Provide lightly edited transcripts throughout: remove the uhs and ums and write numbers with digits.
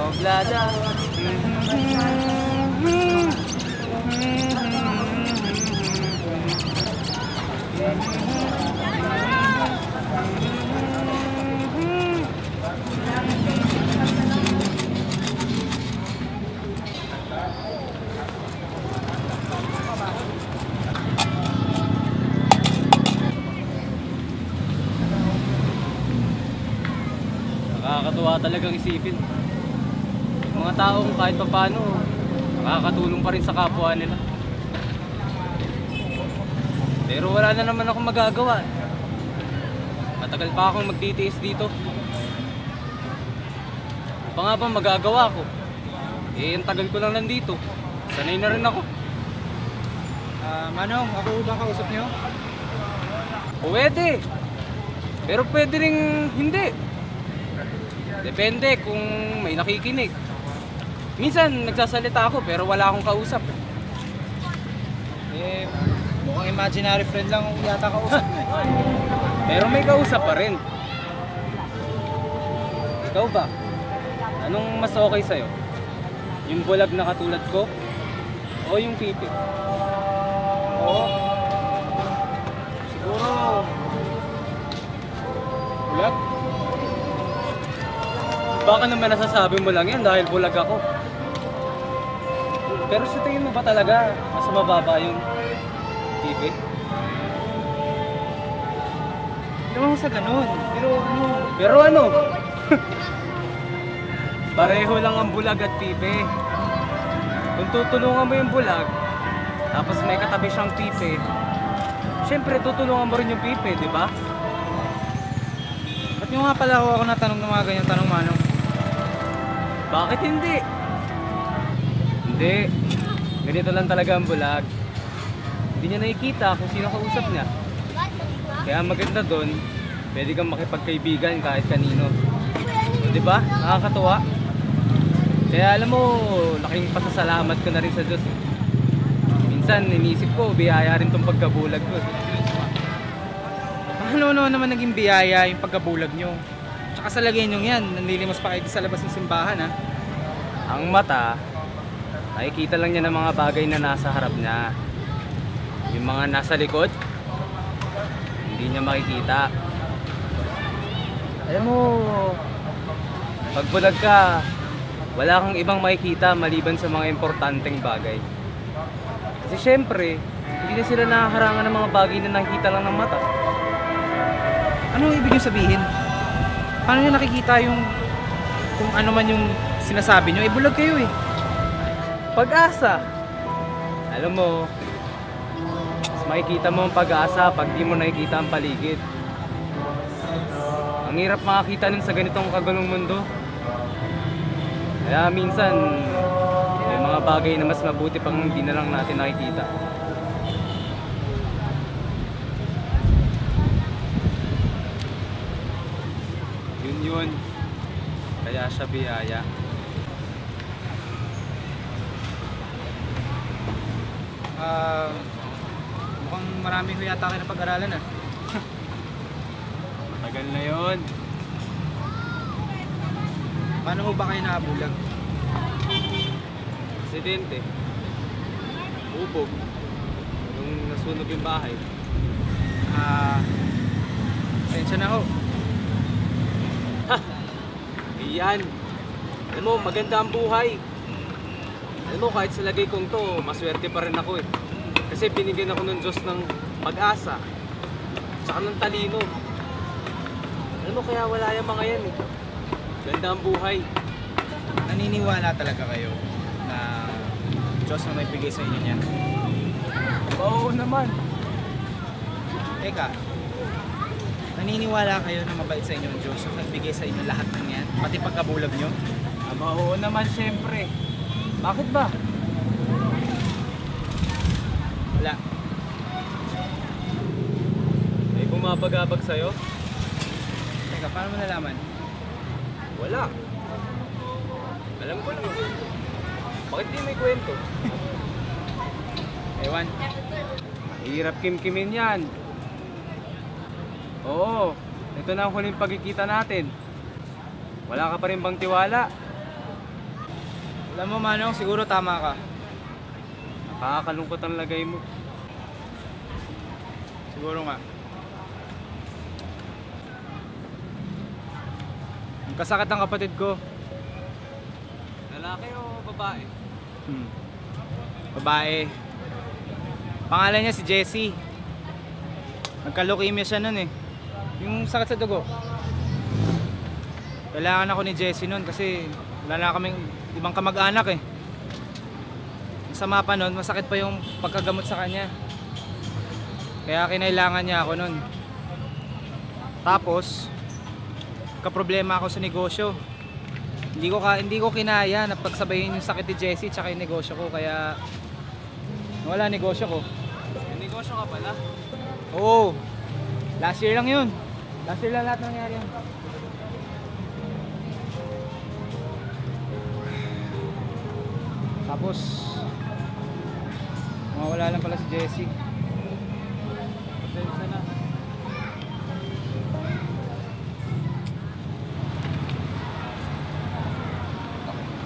Oblada. Nakakatuwa talagang isipin. Yung mga taong kahit paano nakakatulong pa rin sa kapwa nila. Pero wala na naman akong magagawa. Matagal pa akong magtitiis dito. Ano pa nga ba magagawa ko? Eh, ang tagal ko lang nandito. Sanay na rin ako. Manong, ako ba kausap niyo? Pwede. Pero pwede ring hindi. Depende kung may nakikinig. Minsan nagsasalita ako pero wala akong kausap. Eh, mukhang imaginary friend lang yata kausap mo eh. Pero may kausap pa rin. Ikaw ba? Anong mas okay sa'yo? Yung bulag na katulad ko? O yung pipi? Oo. Siguro... bulag? Baka naman nasasabi mo lang yan dahil bulag ako. Pero sa tingin mo ba talaga mas mababa yung pipi? Hindi naman sa ganun. Pero ano? Pareho lang ang bulag at pipi. Kung tutulungan mo yung bulag, tapos may katabi siyang pipi, syempre tutulungan mo rin yung pipi, di ba? Ba't nyo nga pala ako natanong ng mga ganyan tanong, Manong? Bakit hindi? Hindi. Ganito lang talaga ang bulag. Hindi niya nakikita kung sino kausap niya. Kaya maganda doon, pwede kang makipagkaibigan kahit kanino. O, di ba? Nakakatuwa. Kaya alam mo, laking pasasalamat ko na rin sa Diyos. Minsan, iniisip ko, biyaya rin tong pagkabulag ko. Ano naman naging biyaya yung pagkabulag nyo? Tsaka sa lagay nyo yan, nanlilimos pa kayo sa labas ng simbahan ha? Ang mata, nakikita lang niya ng mga bagay na nasa harap niya. Yung mga nasa likod, hindi niya makikita. Alam mo, pag bulag ka, wala kang ibang makikita maliban sa mga importanteng bagay. Kasi syempre, hindi na sila nakaharangan ng mga bagay na nakikita lang ng mata. Ano ibig nyo sabihin? Paano nyo nakikita yung kung ano man yung sinasabi nyo? Eh, bulag kayo eh. Pag-asa. Alam mo, mas makikita mo ang pag-asa pag di mo nakikita ang paligid. Ang hirap makakita nun sa ganitong kagulong mundo. Kaya minsan, may mga bagay na mas mabuti pang hindi na lang natin nakikita. Yun. Kaya siya biyaya. Mukhang marami ko yata kayo na pag-aralan ah. Matagal na yun. Paano ho ba kayo nakabulag? Aksidente. Ubog. Nung nasunog yung bahay. Pasensya na ho. Iyan. Alam mo, maganda ang buhay. Alam mo, kahit sa lagay kong to, maswerte pa rin ako eh. Kasi binigyan ako ng Diyos ng pag-asa. Tsaka ng talino. Alam mo, kaya wala yung mga yan eh. Ganda ang buhay. Naniniwala talaga kayo na Diyos na may bigay sa inyo niyan? Oo naman. Teka, naniniwala kayo na mabait sa inyo ang Diyos at nagbigay sa inyo lahat ng yan? Pati pagkabulag nyo? Oo naman, syempre. Bakit ba? Wala. May bumabagabag sa'yo? Teka, paano mo nalaman? Wala. Alam ko lang. Bakit di may kwento? Ewan. Hirap kimkimin yan. Oo, ito na ang huling pagkikita natin. Wala ka pa rin bang tiwala? Alam mo Manong, siguro tama ka. Nakakalungkot ang lagay mo. Siguro nga. Kasakit ang kapatid ko. Lalaki o babae? Babae. Pangalan niya si Jessie. Nagka-leukemia siya nun eh. Yung sakit sa dugo. Kailangan ako ni Jessie nun kasi wala na kaming ibang kamag-anak eh. Masama pa nun, masakit pa yung pagkagamot sa kanya. Kaya kinailangan niya ako nun. Tapos kaproblema ako sa negosyo. Hindi ko kinaya na pagsabayin yung sakit ni Jessie tsaka yung negosyo ko, kaya wala negosyo ko. May negosyo ka pala? Oo. Last year lang yun. Last year lang lahat nangyari yun. Tapos mawala lang pala si Jessie. Pasensya na.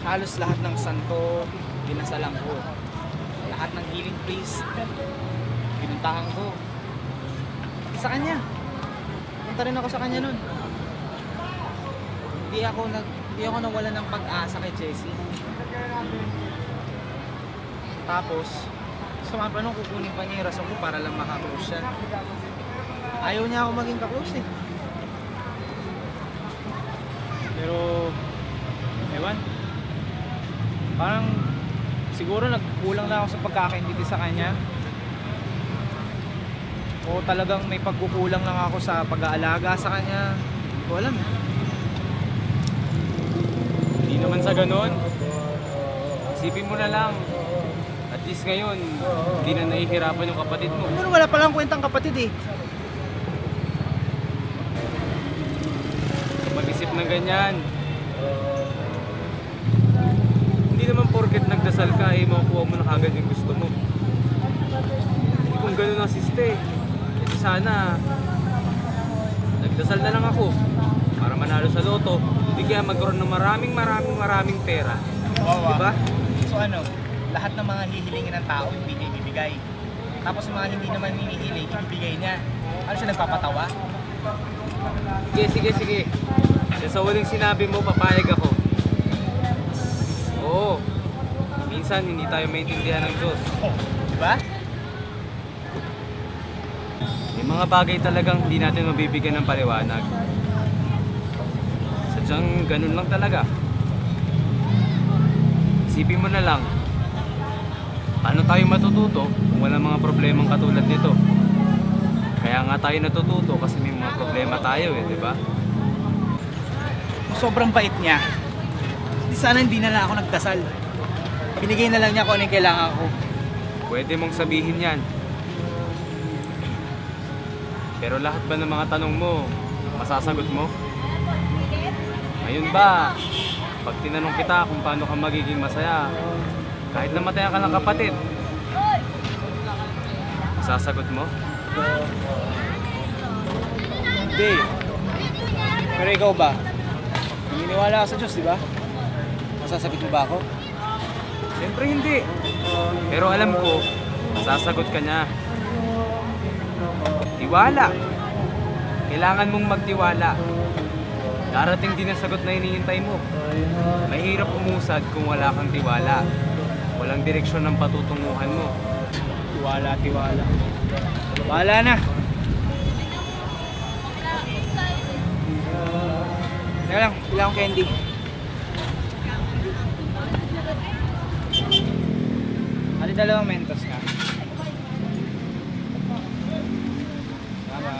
Halos lahat ng santo dinasalang ko. Lahat ng healing priest pinuntahan ko. Sa kanya. Punta rin ako sa kanya nun. Hindi ako nawalan ng pag-asa kay Jessie. Tapos sumapa nung kukunin pa niya yung rason ko para lang makaklose siya. Ayaw niya ako maging kaklose eh. Pero ewan, parang siguro nagkulang na ako sa pagkakaintindi sa kanya, o talagang may pagkukulang lang ako sa pag-aalaga sa kanya. Hindi ko alam eh. Hindi naman sa ganon. Isipin mo na lang. At least ngayon, hindi na nahihirapan yung kapatid mo. Ano, wala palang kwentang kapatid eh. Mag-isip ng ganyan. Hindi naman porket nagdasal ka, eh, makukuha mo na kagad yung gusto mo. Kung ganun ang siste, kasi sana nagdasal na lang ako para manalo sa loto. Hindi kaya magkaroon ng maraming pera. Wow, Diba? So ano, lahat ng mga hihilingin ng tao hindi niya ibibigay. Tapos yung mga hindi naman hinihiling, ibibigay niya. Ano siya, nagpapatawa? Sige. Sa huling sinabi mo, papayag ako. Oo. Minsan, hindi tayo maintindihan ng Diyos. Oh, diba? May mga bagay talagang hindi natin mabibigyan ng paliwanag. Sadyang ganun lang talaga. Isipin mo na lang, paano tayo matututo kung wala mga problemang katulad nito? Kaya nga tayo natututo kasi may mga problema tayo eh, di ba? Sobrang bait niya. Sana hindi na lang ako nagdasal. Binigay na lang niya kung ano yung kailangan ko. Pwede mong sabihin yan. Pero lahat ba ng mga tanong mo, masasagot mo? Ngayon ba, pag tinanong kita kung paano ka magiging masaya, kahit namatayan ka ng kapatid, masasagot mo? Hindi. Pero ikaw ba? Naniniwala ka sa Diyos, di ba? Masasagot mo ba ako? Siyempre hindi. Pero alam ko, masasagot ka niya. Tiwala. Kailangan mong magtiwala. Darating din ang sagot na hinihintay mo. Mahirap umusad kung wala kang tiwala. Walang direksyon ng patutunguhan mo. Tiwala. Wala na. Teka lang, kailangan ko candy. Hali dalawang Mentos ka. Tama.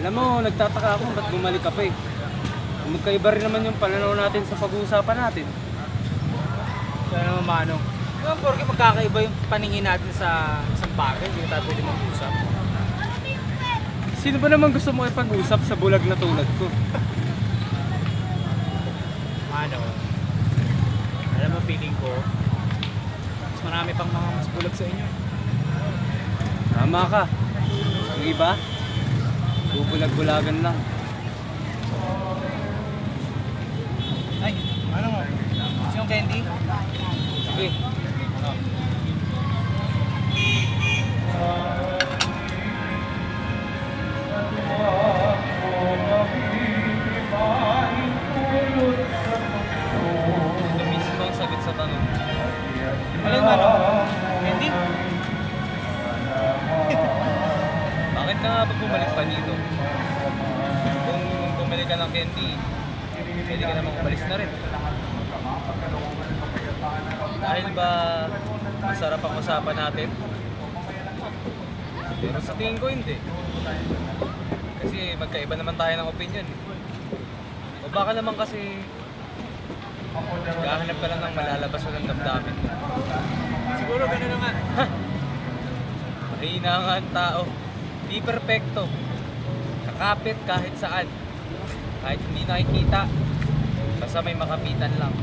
Alam mo, nagtataka ako ba't bumalik ka pa eh. Magkaiba rin naman yung pananaw natin sa pag-uusapan natin. Kaya naman Manong. Diba, porque magkakaiba yung paningin natin sa isang bagay, hindi tayo pwede mag-usap. Sino ba naman gusto mo ipag-usap sa bulag na tulad ko? Manong, feeling ko, mas marami pang mga mas bulag sa inyo. Tama ka. Yung iba, bubulag-bulagan lang. Ay, ano mo? Gusto yung candy? Sige. Ito mismo ang sagot sa tanong. Alin ba, no? Candy? Bakit ka nga ba bumalik pa dito? Kung bumalik ka ng candy, pwede ka namang umalis na rin. Dahil ba masarap ang usapan natin? Pero sa tingin ko hindi. Kasi magkaiba naman tayo ng opinion. O baka naman kasi gahanap ka lang ng malalabas ng damdamin. Siguro gano'n na nga. Mahina nga ang tao. Di perpekto. Kakapit kahit saan. Kahit hindi nakikita. Basta may makapitan lang.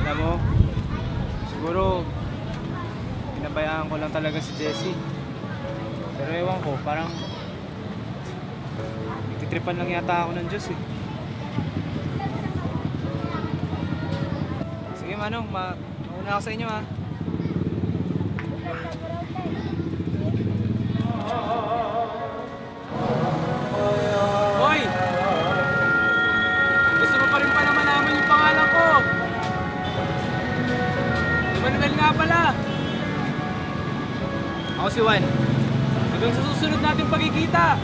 Alam mo, siguro pinabayaan ko lang talaga si Jessie. Pero ewan ko, parang nagtitripan lang yata ako ng Diyos eh. Sige Manong, mauna ako sa inyo ha. Hoy! Gusto mo pa rin pala malaman yung pangalan ko? Manuel nga pala. Ako si Juan. Hanggang sa susunod natin pagkikita.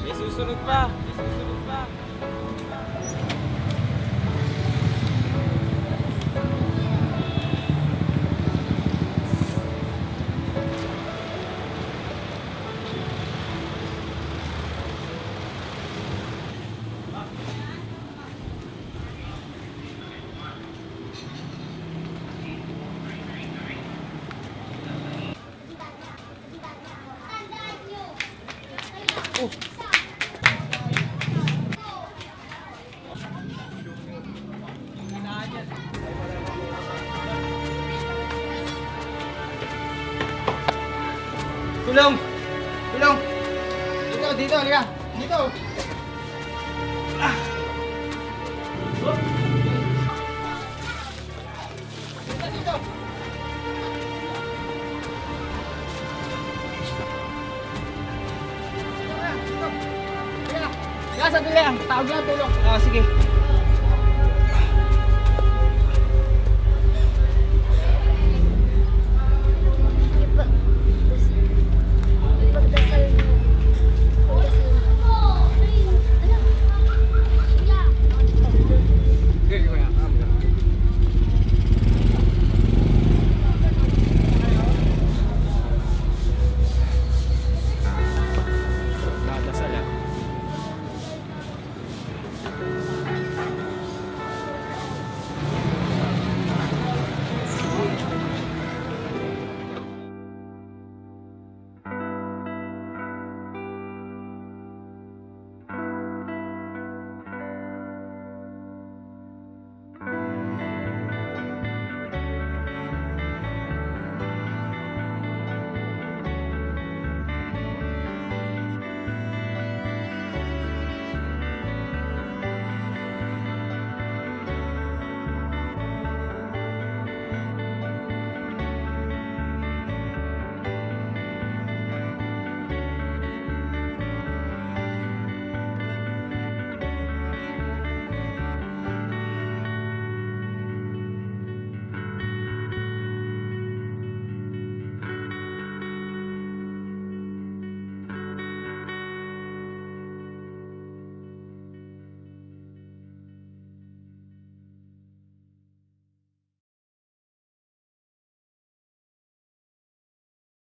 May susunod pa. May susunod pa. Tulong! Tulong! Dito, dito, halika. Dito. Dito. Halika, sandali lang. Tawag lang tulong. Sige.